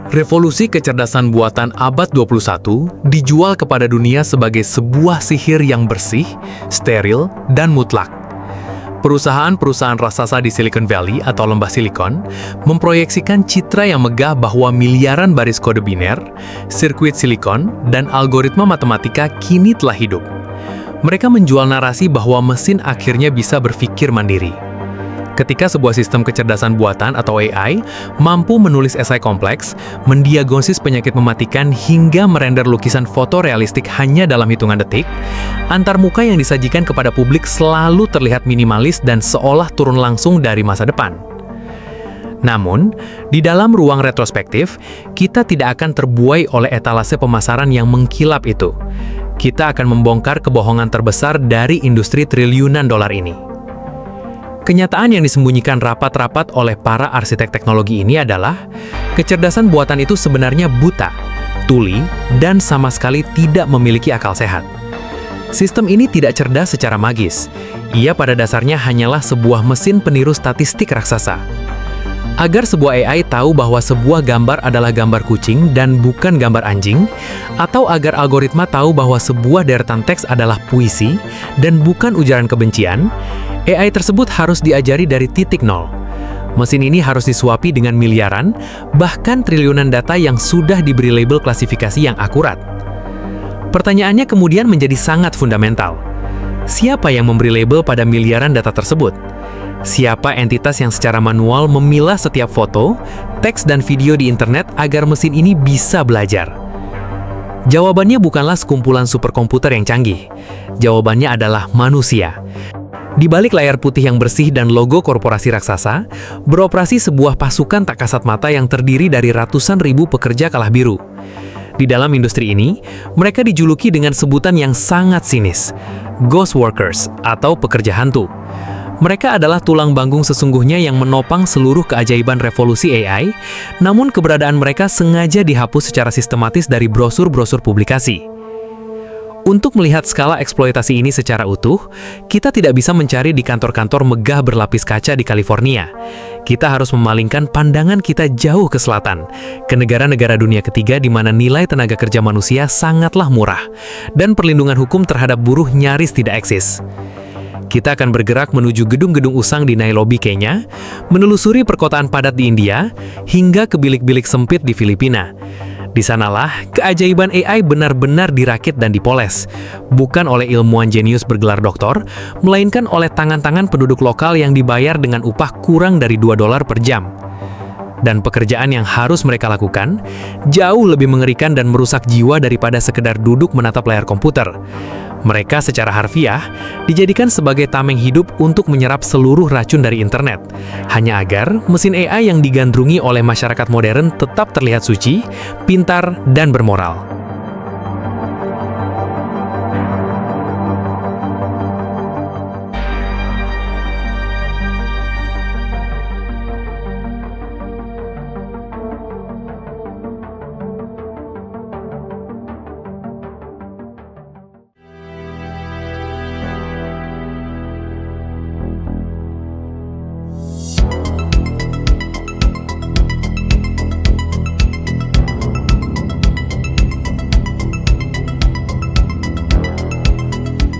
Revolusi kecerdasan buatan abad 21 dijual kepada dunia sebagai sebuah sihir yang bersih, steril, dan mutlak. Perusahaan-perusahaan raksasa di Silicon Valley atau lembah Silikon memproyeksikan citra yang megah bahwa miliaran baris kode biner, sirkuit silikon, dan algoritma matematika kini telah hidup. Mereka menjual narasi bahwa mesin akhirnya bisa berpikir mandiri. Ketika sebuah sistem kecerdasan buatan atau AI mampu menulis esai kompleks, mendiagnosis penyakit mematikan hingga merender lukisan foto realistik hanya dalam hitungan detik, antarmuka yang disajikan kepada publik selalu terlihat minimalis dan seolah turun langsung dari masa depan. Namun, di dalam ruang retrospektif, kita tidak akan terbuai oleh etalase pemasaran yang mengkilap itu. Kita akan membongkar kebohongan terbesar dari industri triliunan dolar ini. Kenyataan yang disembunyikan rapat-rapat oleh para arsitek teknologi ini adalah kecerdasan buatan itu sebenarnya buta, tuli, dan sama sekali tidak memiliki akal sehat. Sistem ini tidak cerdas secara magis. Ia pada dasarnya hanyalah sebuah mesin peniru statistik raksasa. Agar sebuah AI tahu bahwa sebuah gambar adalah gambar kucing dan bukan gambar anjing, atau agar algoritma tahu bahwa sebuah deretan teks adalah puisi dan bukan ujaran kebencian, AI tersebut harus diajari dari titik nol. Mesin ini harus disuapi dengan miliaran, bahkan triliunan data yang sudah diberi label klasifikasi yang akurat. Pertanyaannya kemudian menjadi sangat fundamental. Siapa yang memberi label pada miliaran data tersebut? Siapa entitas yang secara manual memilah setiap foto, teks, dan video di internet agar mesin ini bisa belajar? Jawabannya bukanlah sekumpulan superkomputer yang canggih. Jawabannya adalah manusia. Di balik layar putih yang bersih dan logo korporasi raksasa, beroperasi sebuah pasukan tak kasat mata yang terdiri dari ratusan ribu pekerja kalah biru. Di dalam industri ini, mereka dijuluki dengan sebutan yang sangat sinis, ghost workers atau pekerja hantu. Mereka adalah tulang punggung sesungguhnya yang menopang seluruh keajaiban revolusi AI, namun keberadaan mereka sengaja dihapus secara sistematis dari brosur-brosur publikasi. Untuk melihat skala eksploitasi ini secara utuh, kita tidak bisa mencari di kantor-kantor megah berlapis kaca di California. Kita harus memalingkan pandangan kita jauh ke selatan, ke negara-negara dunia ketiga di mana nilai tenaga kerja manusia sangatlah murah, dan perlindungan hukum terhadap buruh nyaris tidak eksis. Kita akan bergerak menuju gedung-gedung usang di Nairobi, Kenya, menelusuri perkotaan padat di India, hingga ke bilik-bilik sempit di Filipina. Di sanalah keajaiban AI benar-benar dirakit dan dipoles, bukan oleh ilmuwan jenius bergelar doktor, melainkan oleh tangan-tangan penduduk lokal yang dibayar dengan upah kurang dari $2 per jam. Dan pekerjaan yang harus mereka lakukan jauh lebih mengerikan dan merusak jiwa daripada sekedar duduk menatap layar komputer. Mereka secara harfiah dijadikan sebagai tameng hidup untuk menyerap seluruh racun dari internet, hanya agar mesin AI yang digandrungi oleh masyarakat modern tetap terlihat suci, pintar, dan bermoral.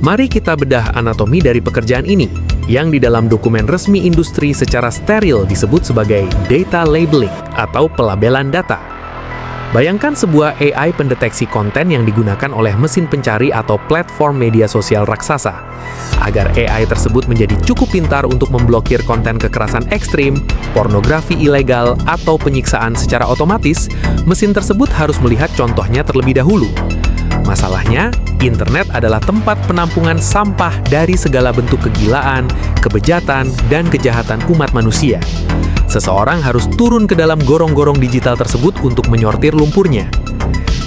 Mari kita bedah anatomi dari pekerjaan ini, yang di dalam dokumen resmi industri secara steril disebut sebagai data labeling atau pelabelan data. Bayangkan sebuah AI pendeteksi konten yang digunakan oleh mesin pencari atau platform media sosial raksasa. Agar AI tersebut menjadi cukup pintar untuk memblokir konten kekerasan ekstrim, pornografi ilegal, atau penyiksaan secara otomatis, mesin tersebut harus melihat contohnya terlebih dahulu. Masalahnya, internet adalah tempat penampungan sampah dari segala bentuk kegilaan, kebejatan, dan kejahatan umat manusia. Seseorang harus turun ke dalam gorong-gorong digital tersebut untuk menyortir lumpurnya.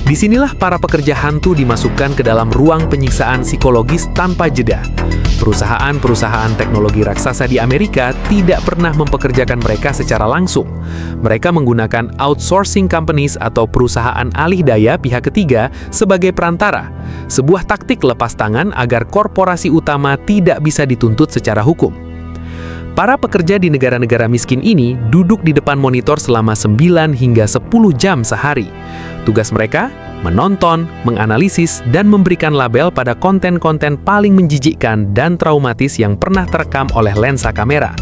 Disinilah para pekerja hantu dimasukkan ke dalam ruang penyiksaan psikologis tanpa jeda. Perusahaan-perusahaan teknologi raksasa di Amerika tidak pernah mempekerjakan mereka secara langsung. Mereka menggunakan outsourcing companies atau perusahaan alih daya pihak ketiga sebagai perantara, sebuah taktik lepas tangan agar korporasi utama tidak bisa dituntut secara hukum. Para pekerja di negara-negara miskin ini duduk di depan monitor selama 9 hingga 10 jam sehari. Tugas mereka menonton, menganalisis, dan memberikan label pada konten-konten paling menjijikkan dan traumatis yang pernah terekam oleh lensa kamera.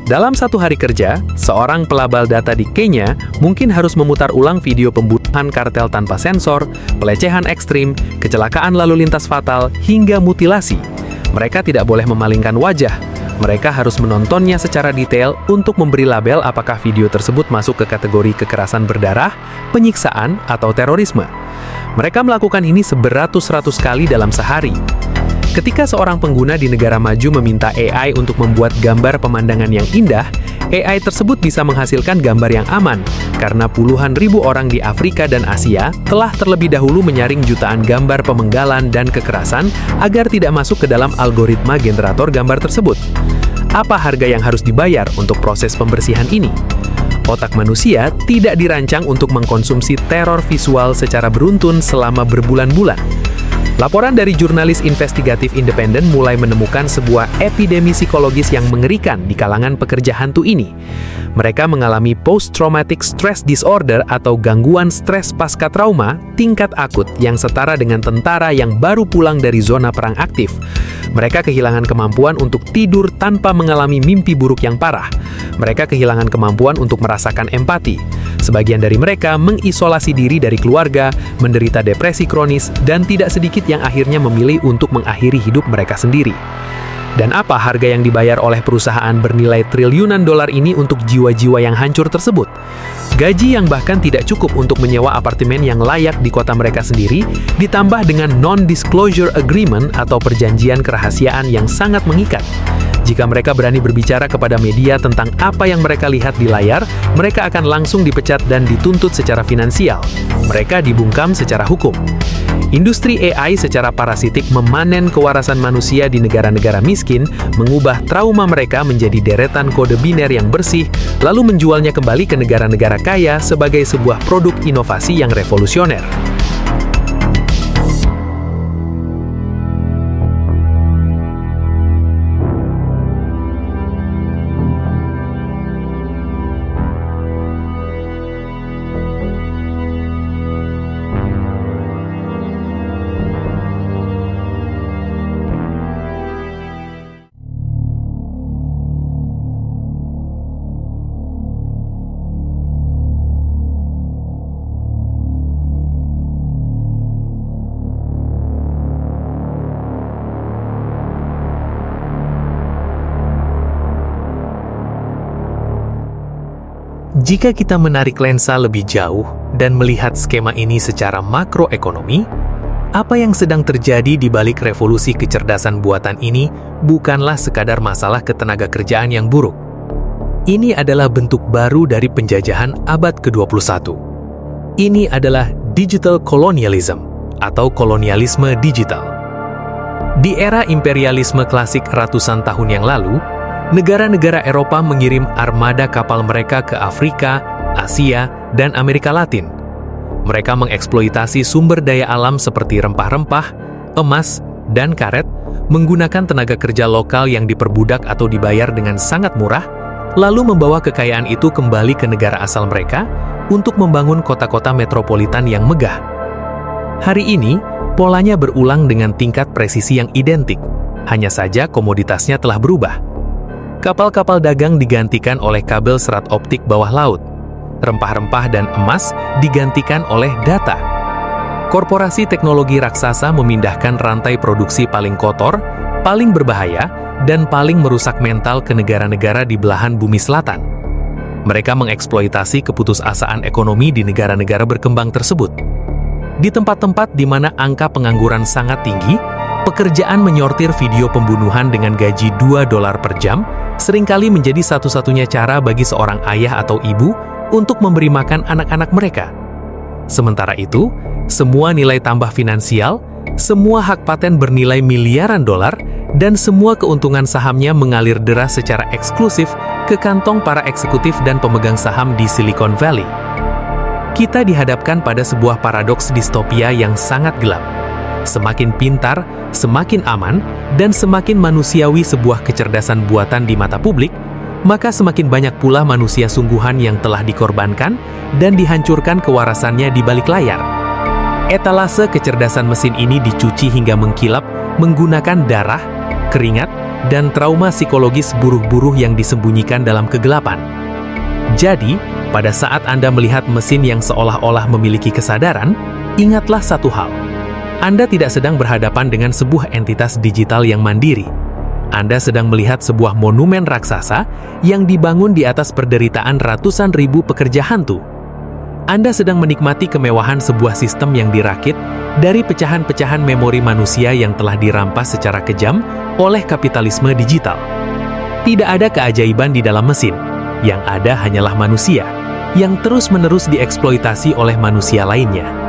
Dalam satu hari kerja, seorang pelabel data di Kenya mungkin harus memutar ulang video pembunuhan kartel tanpa sensor, pelecehan ekstrim, kecelakaan lalu lintas fatal, hingga mutilasi. Mereka tidak boleh memalingkan wajah. Mereka harus menontonnya secara detail untuk memberi label apakah video tersebut masuk ke kategori kekerasan berdarah, penyiksaan, atau terorisme. Mereka melakukan ini beratus-ratus kali dalam sehari. Ketika seorang pengguna di negara maju meminta AI untuk membuat gambar pemandangan yang indah, AI tersebut bisa menghasilkan gambar yang aman, karena puluhan ribu orang di Afrika dan Asia telah terlebih dahulu menyaring jutaan gambar pemenggalan dan kekerasan agar tidak masuk ke dalam algoritma generator gambar tersebut. Apa harga yang harus dibayar untuk proses pembersihan ini? Otak manusia tidak dirancang untuk mengkonsumsi teror visual secara beruntun selama berbulan-bulan. Laporan dari jurnalis investigatif independen mulai menemukan sebuah epidemi psikologis yang mengerikan di kalangan pekerja hantu ini. Mereka mengalami post-traumatic stress disorder atau gangguan stres pasca trauma tingkat akut yang setara dengan tentara yang baru pulang dari zona perang aktif. Mereka kehilangan kemampuan untuk tidur tanpa mengalami mimpi buruk yang parah. Mereka kehilangan kemampuan untuk merasakan empati. Sebagian dari mereka mengisolasi diri dari keluarga, menderita depresi kronis, dan tidak sedikit yang akhirnya memilih untuk mengakhiri hidup mereka sendiri. Dan apa harga yang dibayar oleh perusahaan bernilai triliunan dolar ini untuk jiwa-jiwa yang hancur tersebut? Gaji yang bahkan tidak cukup untuk menyewa apartemen yang layak di kota mereka sendiri, ditambah dengan non-disclosure agreement atau perjanjian kerahasiaan yang sangat mengikat. Jika mereka berani berbicara kepada media tentang apa yang mereka lihat di layar, mereka akan langsung dipecat dan dituntut secara finansial. Mereka dibungkam secara hukum. Industri AI secara parasitik memanen kewarasan manusia di negara-negara miskin, mengubah trauma mereka menjadi deretan kode biner yang bersih, lalu menjualnya kembali ke negara-negara kaya sebagai sebuah produk inovasi yang revolusioner. Jika kita menarik lensa lebih jauh dan melihat skema ini secara makroekonomi, apa yang sedang terjadi di balik revolusi kecerdasan buatan ini bukanlah sekadar masalah ketenagakerjaan yang buruk. Ini adalah bentuk baru dari penjajahan abad ke-21. Ini adalah digital colonialism atau kolonialisme digital. Di era imperialisme klasik ratusan tahun yang lalu, negara-negara Eropa mengirim armada kapal mereka ke Afrika, Asia, dan Amerika Latin. Mereka mengeksploitasi sumber daya alam seperti rempah-rempah, emas, dan karet, menggunakan tenaga kerja lokal yang diperbudak atau dibayar dengan sangat murah, lalu membawa kekayaan itu kembali ke negara asal mereka untuk membangun kota-kota metropolitan yang megah. Hari ini, polanya berulang dengan tingkat presisi yang identik, hanya saja komoditasnya telah berubah. Kapal-kapal dagang digantikan oleh kabel serat optik bawah laut. Rempah-rempah dan emas digantikan oleh data. Korporasi teknologi raksasa memindahkan rantai produksi paling kotor, paling berbahaya, dan paling merusak mental ke negara-negara di belahan bumi selatan. Mereka mengeksploitasi keputusasaan ekonomi di negara-negara berkembang tersebut. Di tempat-tempat di mana angka pengangguran sangat tinggi, pekerjaan menyortir video pembunuhan dengan gaji $2 per jam seringkali menjadi satu-satunya cara bagi seorang ayah atau ibu untuk memberi makan anak-anak mereka. Sementara itu, semua nilai tambah finansial, semua hak paten bernilai miliaran dolar, dan semua keuntungan sahamnya mengalir deras secara eksklusif ke kantong para eksekutif dan pemegang saham di Silicon Valley. Kita dihadapkan pada sebuah paradoks distopia yang sangat gelap. Semakin pintar, semakin aman, dan semakin manusiawi sebuah kecerdasan buatan di mata publik, maka semakin banyak pula manusia sungguhan yang telah dikorbankan dan dihancurkan kewarasannya di balik layar. Etalase kecerdasan mesin ini dicuci hingga mengkilap menggunakan darah, keringat, dan trauma psikologis buruh-buruh yang disembunyikan dalam kegelapan. Jadi, pada saat Anda melihat mesin yang seolah-olah memiliki kesadaran, ingatlah satu hal. Anda tidak sedang berhadapan dengan sebuah entitas digital yang mandiri. Anda sedang melihat sebuah monumen raksasa yang dibangun di atas penderitaan ratusan ribu pekerja hantu. Anda sedang menikmati kemewahan sebuah sistem yang dirakit dari pecahan-pecahan memori manusia yang telah dirampas secara kejam oleh kapitalisme digital. Tidak ada keajaiban di dalam mesin, yang ada hanyalah manusia, yang terus-menerus dieksploitasi oleh manusia lainnya.